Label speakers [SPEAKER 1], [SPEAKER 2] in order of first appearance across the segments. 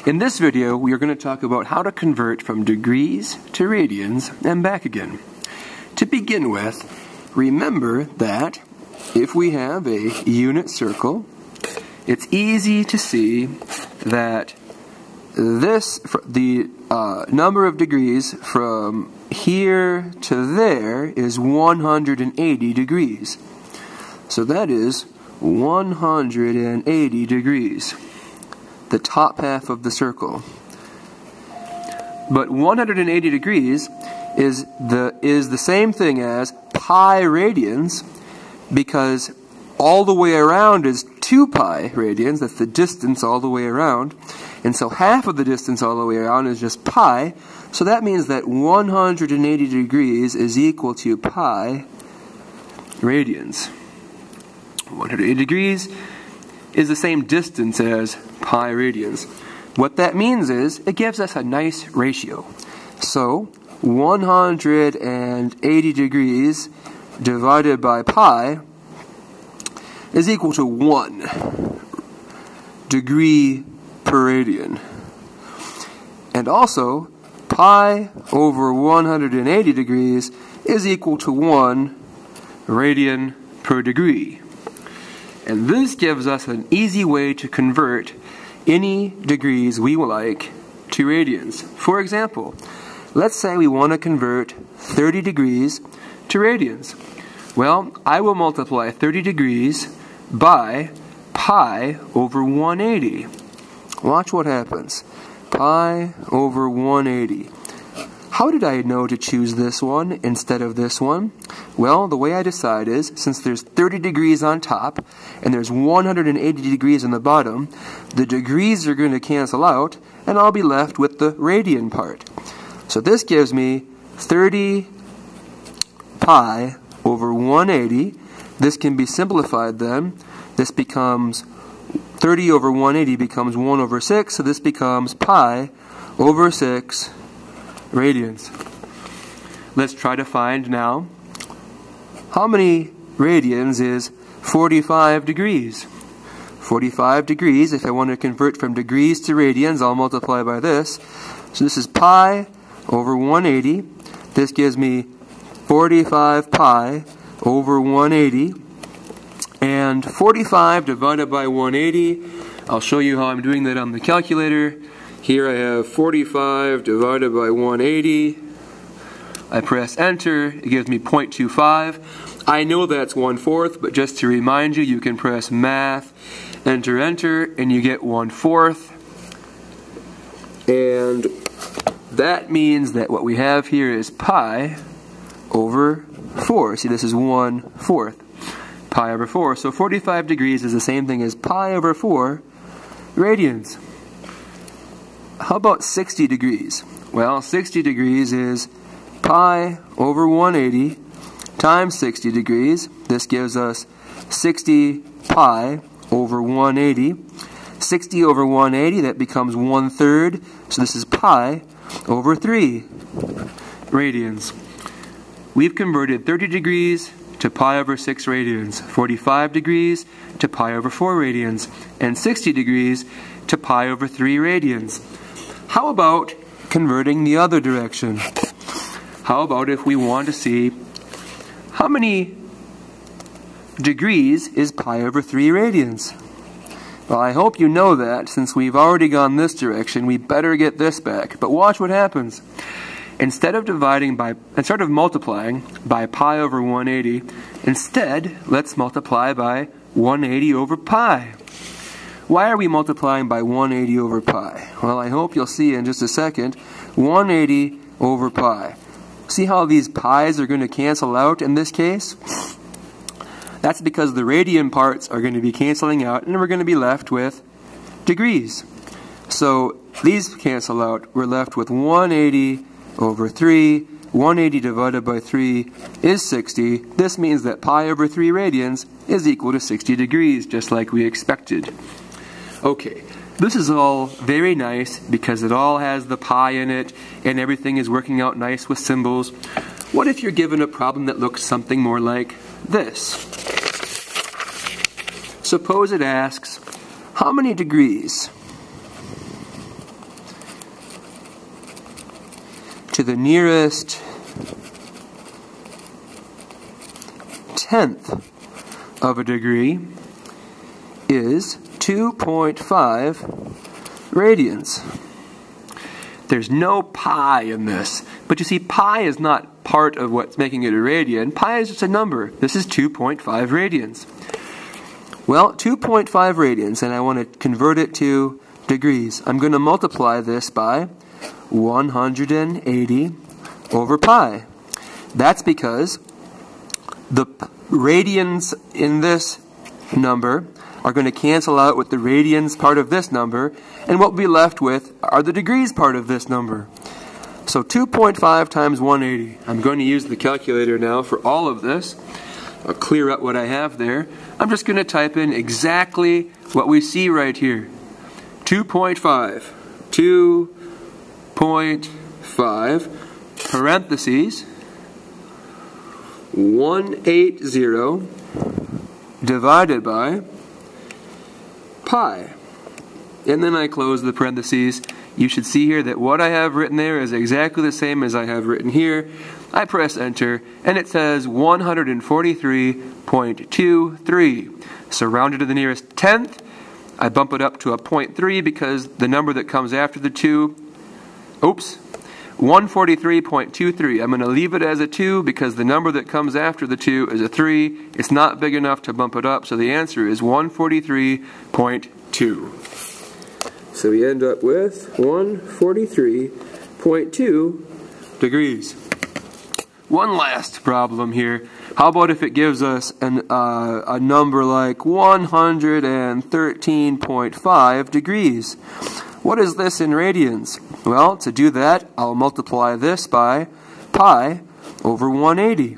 [SPEAKER 1] In this video, we are going to talk about how to convert from degrees to radians and back again. To begin with, remember that if we have a unit circle, it's easy to see that the number of degrees from here to there is 180 degrees. So that is 180 degrees, the top half of the circle. But 180 degrees is the same thing as pi radians, because all the way around is 2 pi radians. That's the distance all the way around. And so half of the distance all the way around is just pi. So that means that 180 degrees is equal to pi radians. 180 degrees is the same distance as pi radians. What that means is it gives us a nice ratio. So 180 degrees divided by pi is equal to 1 degree per radian. And also, pi over 180 degrees is equal to 1 radian per degree. And this gives us an easy way to convert any degrees we like to radians. For example, let's say we want to convert 30 degrees to radians. Well, I will multiply 30 degrees by pi over 180. Watch what happens. Pi over 180. How did I know to choose this one instead of this one? Well, the way I decide is, since there's 30 degrees on top and there's 180 degrees on the bottom, the degrees are going to cancel out and I'll be left with the radian part. So this gives me 30 pi over 180. This can be simplified then. This becomes 30 over 180 becomes 1 over 6, so this becomes pi over 6 radians. Let's try to find now how many radians is 45 degrees. 45 degrees, if I want to convert from degrees to radians, I'll multiply by this. So this is pi over 180. This gives me 45 pi over 180. And 45 divided by 180, I'll show you how I'm doing that on the calculator. Here I have 45 divided by 180. I press enter, it gives me 0.25. I know that's 1/4, but just to remind you, you can press math, enter, enter, and you get 1/4. And that means that what we have here is pi over 4. See, this is 1/4. Pi over 4. So 45 degrees is the same thing as pi over 4 radians. How about 60 degrees? Well, 60 degrees is pi over 180 times 60 degrees. This gives us 60 pi over 180. 60 over 180, that becomes 1/3. So this is pi over 3 radians. We've converted 30 degrees to pi over 6 radians, 45 degrees to pi over 4 radians, and 60 degrees to pi over 3 radians. How about converting the other direction? How about if we want to see how many degrees is pi over 3 radians? Well, I hope you know that. Since we've already gone this direction, we better get this back. But watch what happens. Instead of multiplying by pi over 180, instead, let's multiply by 180 over pi. Why are we multiplying by 180 over pi? Well, I hope you'll see in just a second. 180 over pi. See how these pi's are going to cancel out in this case? That's because the radian parts are going to be canceling out, and we're going to be left with degrees. So these cancel out. We're left with 180 over 3. 180 divided by 3 is 60. This means that pi over 3 radians is equal to 60 degrees, just like we expected. Okay, this is all very nice because it all has the pi in it and everything is working out nice with symbols. What if you're given a problem that looks something more like this? Suppose it asks, how many degrees to the nearest tenth of a degree is 2.5 radians. There's no pi in this, but you see, pi is not part of what's making it a radian. Pi is just a number. This is 2.5 radians. Well, 2.5 radians, and I want to convert it to degrees. I'm going to multiply this by 180 over pi. That's because the radians in this number are going to cancel out with the radians part of this number, and what we'll be left with are the degrees part of this number. So 2.5 times 180. I'm going to use the calculator now for all of this. I'll clear up what I have there. I'm just going to type in exactly what we see right here. 2.5. 2.5 parentheses 180 divided by pi. And then I close the parentheses. You should see here that what I have written there is exactly the same as I have written here. I press enter, and it says 143.23. So rounded to the nearest tenth, I bump it up to a 0.3 because the number that comes after the 2, 143.23. I'm going to leave it as a 2 because the number that comes after the 2 is a 3. It's not big enough to bump it up, so the answer is 143.2. So we end up with 143.2 degrees. One last problem here. How about if it gives us a number like 113.5 degrees? What is this in radians? Well, to do that, I'll multiply this by pi over 180.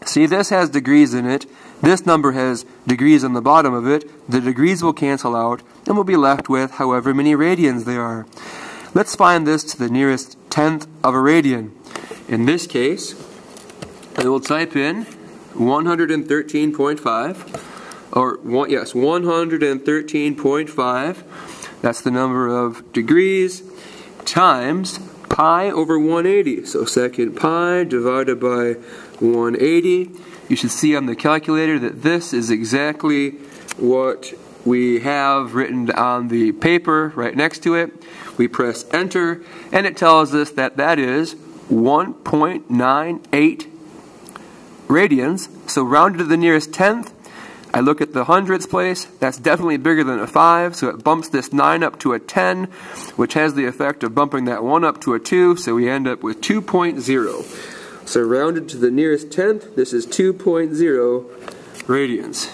[SPEAKER 1] See, this has degrees in it. This number has degrees on the bottom of it. The degrees will cancel out, and we'll be left with however many radians there are. Let's find this to the nearest tenth of a radian. In this case, I will type in 113.5, or 113.5. That's the number of degrees times pi over 180. So second pi divided by 180. You should see on the calculator that this is exactly what we have written on the paper right next to it. We press enter, and it tells us that that is 1.98 radians. So rounded to the nearest tenth, I look at the hundredths place. That's definitely bigger than a 5, so it bumps this 9 up to a 10, which has the effect of bumping that 1 up to a 2, so we end up with 2.0. So rounded to the nearest tenth, this is 2.0 radians.